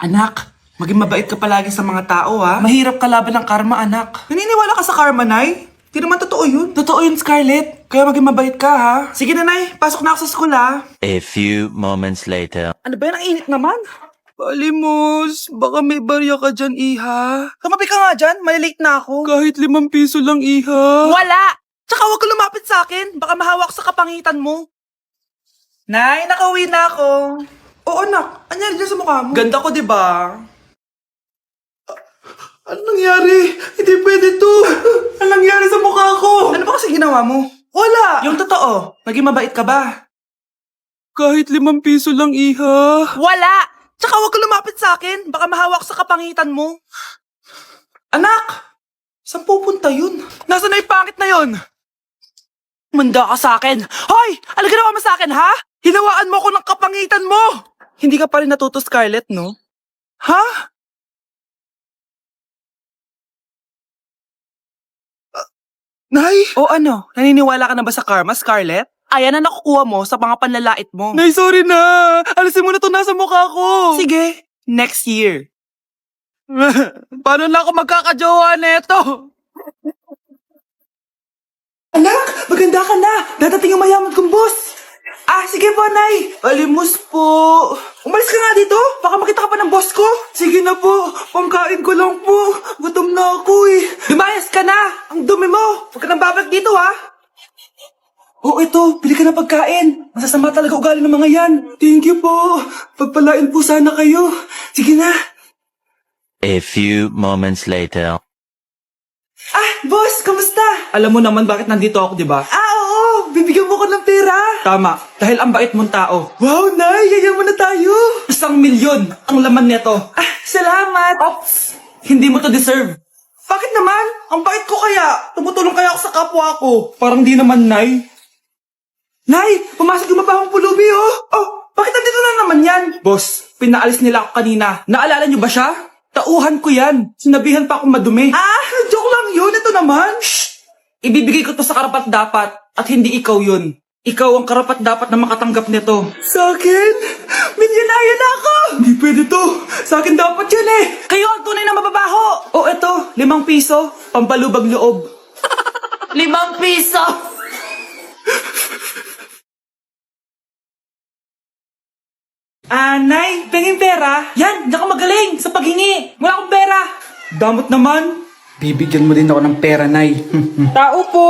Anak, maging mabait ka palagi sa mga tao ha. Mahirap kalaban ng karma, anak. Naniniwala ka sa karma, Nay? Di naman totoo yun. Totoo yun, Scarlett. Kaya maging mabait ka ha. Sige na, Nay. Pasok na ako sa school ha. A few moments later. Ano ba yan? Ang init naman. Palimos, baka may barya ka dyan, Iha. Tumabi ka nga dyan, malilate na ako. Kahit 5 piso lang, Iha. Wala! Tsaka huwag ka lumapit sa akin, baka mahawak sa kapangitan mo. Nay, nakauwi na ako. Oo, anak. Anyari dyan sa mukha mo? Ganda ko, di ba? Ano nangyari? Hindi pwede to. Ano nangyari sa mukha ko? Ano ba kasi ginawa mo? Wala! Yung totoo, naging mabait ka ba? Kahit 5 piso lang, Iha. Wala! Tsaka huwag ka lumapit sa akin. Baka mahawak sa kapangitan mo. Anak! Saan pupunta yun? Nasaan na yung pangit na yun? Manda ka sa akin. Hoy! Ano ginawa mo sa akin, ha? Hinawaan mo ako ng kapangitan mo! Hindi ka pa rin natuto, Scarlett, no? Ha? Nay? O ano? Naniniwala ka na ba sa karma, Scarlett? Ayan na nakukuha mo sa mga panlalait mo. Nay, sorry na! Alisin mo na ito nasa mukha ko! Sige, next year. Paano na ako magkakajowa neto? Anak, maganda ka na! Dadating ang mayaman kong boss! Ah, sige po, Nay! Alimos po! Umalis ka nga dito! Baka makita ka pa ng boss ko! Sige na po! Pangkain ko lang po! Gutom na ako eh! Lumayas ka na! Ang dumi mo! Huwag ka nang babalik dito ha! Oh, ito, bili ka na pagkain. Masasama talaga ugali ng mga yan. Thank you po. Pagpalain po sana kayo. Sige na. A few moments later. Ah, boss, kamusta? Alam mo naman bakit nandito ako, di ba? Ah, oo. Bibigyan mo ko ng pera. Tama, dahil ang bait mong tao. Wow, Nay, yayaman na tayo. 1,000,000 ang laman nito. Ah, salamat. Ops, hindi mo to deserve. Bakit naman? Ang bait ko kaya. Tumutulong kaya ako sa kapwa ko. Parang di naman, Nay. Nay, pumasok yung mabahong pulubi, oh! Oh, bakit nandito na naman yan? Boss, pinaalis nila ako kanina. Naalala niyo ba siya? Tauhan ko yan. Sinabihan pa akong madumi. Ah, joke lang yun. Ito naman. Shh! Ibibigay ko to sa karapat-dapat at hindi ikaw yun. Ikaw ang karapat-dapat na makatanggap nito. Sa akin? Milyonaryo na ako! Hindi pwede to. Sa akin dapat yan eh. Kayo ang tunay na mababaho. Oh, eto, 5 piso. Pampalubag loob. 5 piso! Nay, penging pera? Yan, di ako magaling sa paghingi. Wala akong pera. Damot naman. Bibigyan mo din ako ng pera, Nay. Tao po.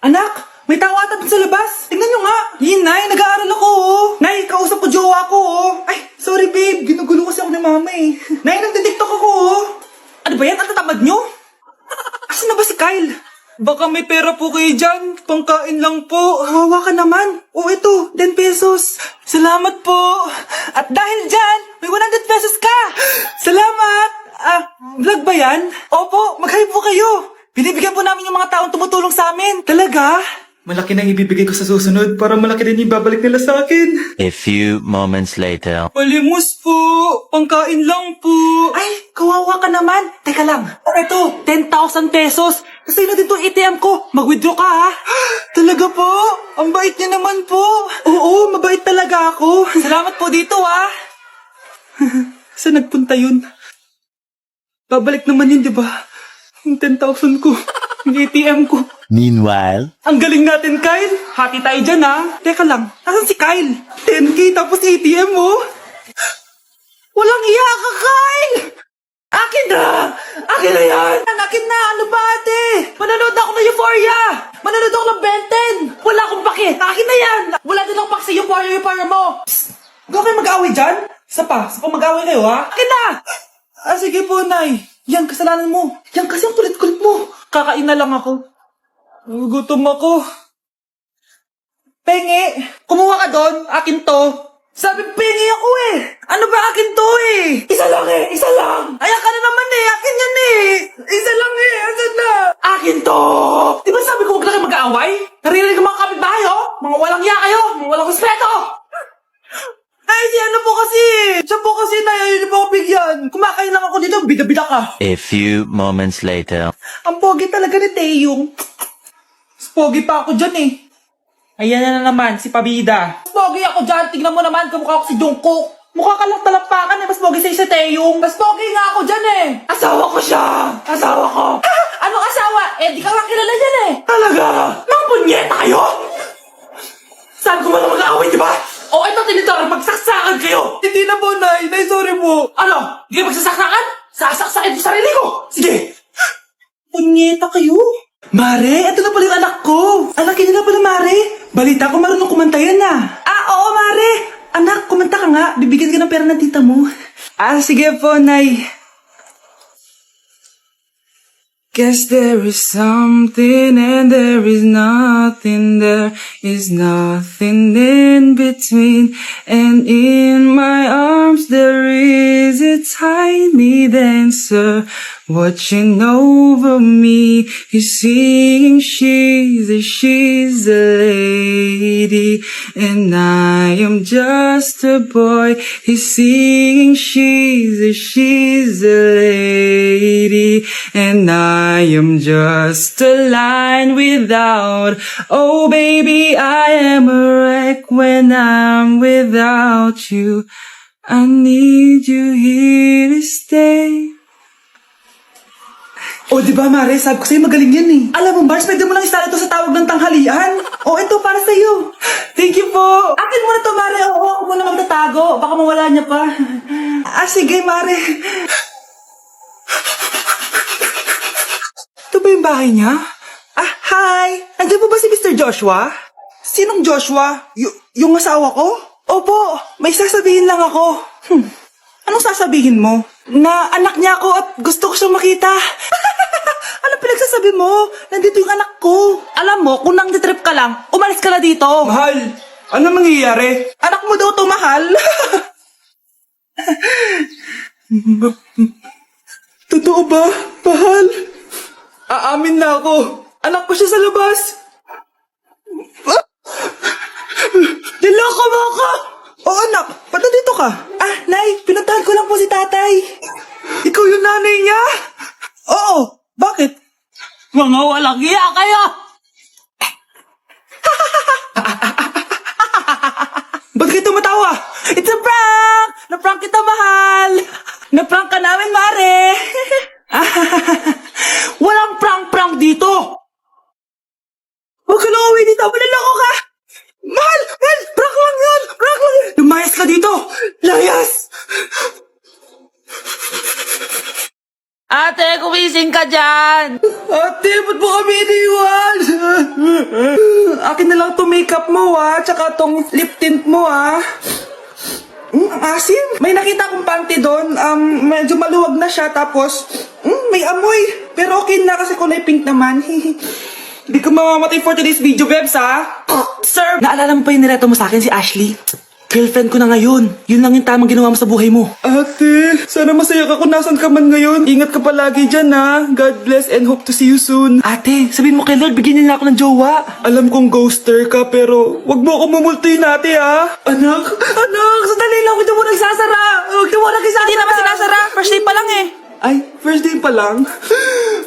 Anak, may tao ata dun sa labas. Tingnan nyo nga. Yun, Nay, nag-aaral ako, oh. Nay, kausap ko jowa ko, oh. Ay, sorry, babe. Ginugulo kasi ako ng mama, eh. Nay, nagtitiktok ako, oh. Ano ba yan? Ang tatamad nyo? Asan na ba si Kyle? Baka may pera po kayo dyan. Pangkain lang po. Hawa ka naman. O ito, 10 pesos. Salamat po. At dahil dyan, may 100 pesos ka. Salamat. Vlog ba yan? Opo, mag-hi po kayo. Binibigyan po namin yung mga taong tumutulong sa amin. Talaga? Malaki na ibibigay ko sa susunod para malaki din yung babalik nila sa akin. A few moments later. Palimos po. Pangkain lang po. Ay, kawawa ka naman. Teka lang. Ito, 10,000 pesos. Kasi na din itong ATM ko. Mag-withdraw ka ha. Talaga po? Ang bait niya naman po. Oo, mabait talaga ako. Salamat po dito ha. Saan nagpunta yun? Babalik naman yun, di ba? Yung 10,000 ko. Yung ATM ko. Meanwhile. Ang galing natin, Kyle. Hati tayo dyan, ha? Teka lang, nasan si Kyle? 10K tapos ATM mo? Walang iya ka, Kyle! Akin na! Akin na yan! Akin na! Ano ba, ate? Manonood ako ng Euphoria! Manonood ako ng Ben 10! Wala akong pake! Akin na yan! Wala din akong pake sa Euphoria mo! Psst! Huwag kayo mag-away dyan? Isa pa mag-away kayo, ha? Akin na! Sige po, Nay. Yan, kasalanan mo. Yan kasi ang kulit-kulit mo. Kakain na lang ako. Gutom ako. Pengi, kumuha ka doon. Akin to. Sabi, pengi ako eh. Ano ba akin to eh? Isa lang eh, isa lang. Ayan ka na naman eh, akin yan eh. Isa lang eh, asan na? Akin to. Di ba sabi ko huwag lang kayo mag-aaway? Naririnig ang mga kapitbahay oh. Mga walang iya kayo, mga walang respeto. Ay, si ano po kasi. Siya po kasi na, hindi po ako bigyan. Kumakain lang ako dito, bida-bida ka. A few moments later. Ang pogi talaga ni Taeyong. Pogi pa ako dyan eh. Ayan na naman, si Pabida. Pogi ako dyan, tignan mo naman, kamukha ko si Jungkook. Mukha ka lang talampakan eh. Mas pogi sa'yo sa Teyong. Mas pogi nga ako dyan eh. Asawa ko siya. Asawa ko. Anong asawa? Eh, di ka nga kilala dyan eh. Talaga? Mga punyeta kayo? Saan ko man mag-aaway, di ba? O, ito tinitara, magsaksakan kayo. Hindi na po, Nay. Nay, sorry po. Ano? Hindi magsasaksakan? Sasaksakin ko sarili ko. Sige. Punyeta kayo. Mare, ito na pala yung anak ko. Anak niya na pala, Mare. Balita ko marunong kumanta yan ah. Oo, Mare. Anak, kumanta ka nga. Bibigyan ka ng pera ng tita mo. Sige po, Nay. Guess there is something and there is nothing. There is nothing in between. And in my arms there is a tiny dancer watching over me. He's singing she's a lady. And I am just a boy. He's singing she's a lady. And I am just a line without. Oh baby, I am a wreck when I'm without you. I need you here to stay. O, di ba, Mare? Sabi ko sa'yo, magaling yan eh. Alam mo, Bars, pwede mo lang istala ito sa tawag ng tanghalian. O, ito, para sa'yo. Thank you po. Akin mo na to, Mare. Oo, ako muna magtatago. Baka mawala niya pa. Sige, Mare. Ito ba yung bahay niya? Hi! Nandiyan po ba si Mr. Joshua? Sinong Joshua? Yung asawa ko? Opo, may sasabihin lang ako. Anong sasabihin mo? Na anak niya ako at gusto ko siyang makita. Anong pinagsasabi mo? Nandito yung anak ko. Alam mo, kung nang-trip ka lang, umalis ka na dito. Mahal, ano mangyayari? Anak mo daw to, mahal. Totoo ba, mahal? Aamin na ako. Anak ko siya sa labas. Niloko mo ako! Oo, anak. Ba't nandito ka? Nay, pinuntahan ko lang po si tatay. Ikaw yung nanay niya? Oo. Bakit? Mga walang iya kayo! Ba't kayo tumatawa? It's a prank! Na-prank kita, mahal! Na-prank ka namin, Mare! Walang prank-prank dito! Huwag ka lang uwi dito! Malalako ka! Mahal! Mahal! Prank lang yun! Prank lang yun! Lumayas ka dito! Layas! Ate, kumising ka dyan! Ate, ba't mo kami iniwan? Akin na lang to makeup mo, tsaka tong lip tint mo, ang asim. May nakita akong panty doon. Medyo maluwag na siya, tapos may amoy. Pero okay na kasi kulay pink naman. Hindi ko mamamatay for today's video, Bebs, Sir! Naalala mo pa yung nireto mo sa akin, si Ashley? Girlfriend ko na ngayon. Yun lang yung tamang ginawa mo sa buhay mo. Ate, sana masaya ka kung nasan ka man ngayon. Ingat ka palagi dyan, God bless and hope to see you soon. Ate, sabihin mo kay Lord, bigyan niya na ako ng jowa. Alam kong ghoster ka, pero wag mo ako mumultuin, ate, Anak, sandali lang, huwag mo nagsasara. Huwag mo nagsasara. Hindi naman sinasara. First day pa lang eh. Ay, first day pa lang?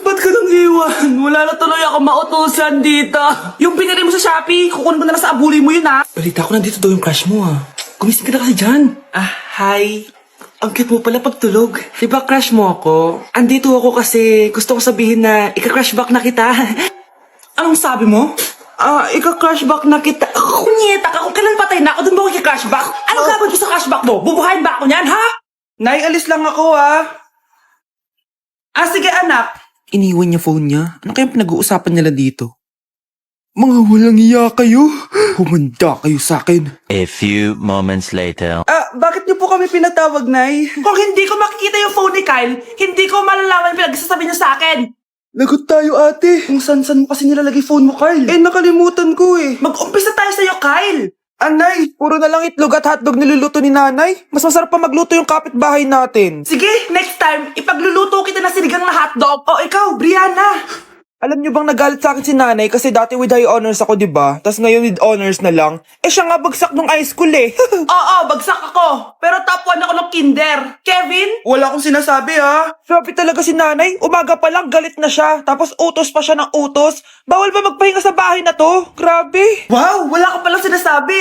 Ba't ka nang iwan? Wala na tuloy ako mautusan dito. Yung pinili mo sa Shopee, kukunin ko na lang sa abuli mo yun, Balita ko nandito daw yung crush mo, Gumising ka na kasi dyan. Hi. Ang cute mo pala pagtulog. Diba crush mo ako? Andito ako kasi gusto ko sabihin na ika-crush back na kita. Anong sabi mo? Ika-crush back na kita. Kunyeta ka, kung kailan patay na ako, dun ba ako ika-crush back? Anong gagawin ko sa crush back mo? Bubuhayin ba ako niyan, ha? Nay, alis lang ako, sige anak. Iniwan niya phone niya. Ano kayang pinag-uusapan nila dito? Mga walang iya kayo. Humanda kayo sa akin. A few moments later. Bakit niyo po kami pinatawag, Nay? Kung hindi ko makikita yung phone ni Kyle, hindi ko malalaman yung pinagsasabi niya sa akin. Lagot tayo, ate. Kung san-san mo kasi nilalagay phone mo, Kyle. Nakalimutan ko eh. Mag-umpisa tayo sa'yo, Kyle. Anay, puro na lang itlog at hotdog niluluto ni nanay. Mas masarap pa magluto yung kapitbahay natin. Sige, next time, ipagluluto kita na sinigang na hotdog. O ikaw, Brianna. Alam niyo bang nagalit sa akin si nanay kasi dati with high honors ako, diba? Tapos ngayon with honors na lang. Siya nga bagsak nung high school eh. Oo, bagsak ako. Pero top 1 ako ng kinder. Kevin? Wala akong sinasabi, Sabi talaga si nanay, umaga pa lang galit na siya. Tapos utos pa siya ng utos. Bawal ba magpahinga sa bahay na to? Grabe. Wow, wala ka palang sinasabi,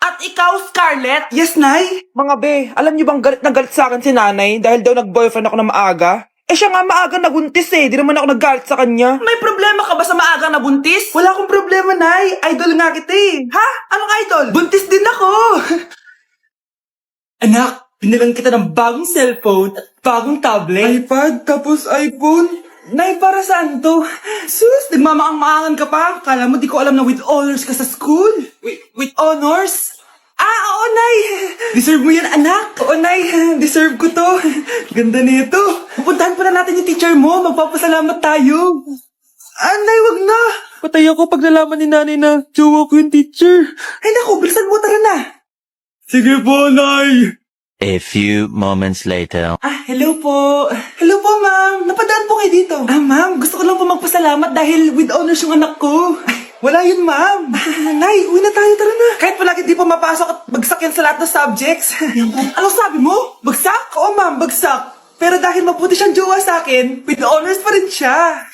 At ikaw, Scarlett? Yes, Nay. Mga be, alam niyo bang galit na galit sa akin si Nanay dahil daw nag-boyfriend ako na maaga? Eh siya nga maaga nabuntis eh, di naman ako naggalit sa kanya. May problema ka ba sa maaga nabuntis? Wala akong problema, Nay. Idol nga kita eh. Ha? Anong idol? Buntis din ako. Anak, binilang kita ng bagong cellphone at bagong tablet. iPad, tapos iPhone? Nay, para saan to? Sus, nagmamaang-maangan ka pa. Kala mo di ko alam na with honors ka sa school. With honors? Oo, Nay. Deserve mo yan, anak. Oo, Nay. Deserve ko to. Ganda nito. Pupuntahan pa na natin yung teacher mo. Magpapasalamat tayo. Nay, wag na. Patay ako pag nalaman ni Nanay na jowa ko yung teacher. Ay, naku, bilisan mo, tara na. Sige po, Nay. A few moments later. Hello po. Hello po, ma'am. Napadaan po kayo dito. Ma'am, gusto ko lang po magpasalamat dahil with honors yung anak ko. Wala yun, ma'am. Nay, uwi na tayo, tara na. Kahit palagi di po mapasok at bagsak yan sa lahat ng subjects. Anong sabi mo? Bagsak? Oo, ma'am, bagsak. Pero dahil mabuti siyang jowa sa akin, with honors pa rin siya.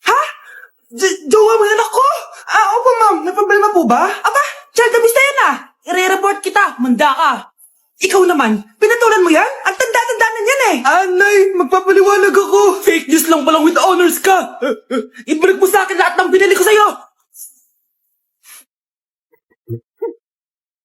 Ha? Jowa mo yung anak ko? Opo, ma'am. May problema po ba? Aba, child abuse na yan I-report kita. Manda ka. Ikaw naman, pinatulan mo yan? Ang tanda-tanda na yan Nay, magpapaliwanag ako. Fake news lang palang with honors ka. Ibalik mo sa akin lahat ng binili ko sa'yo.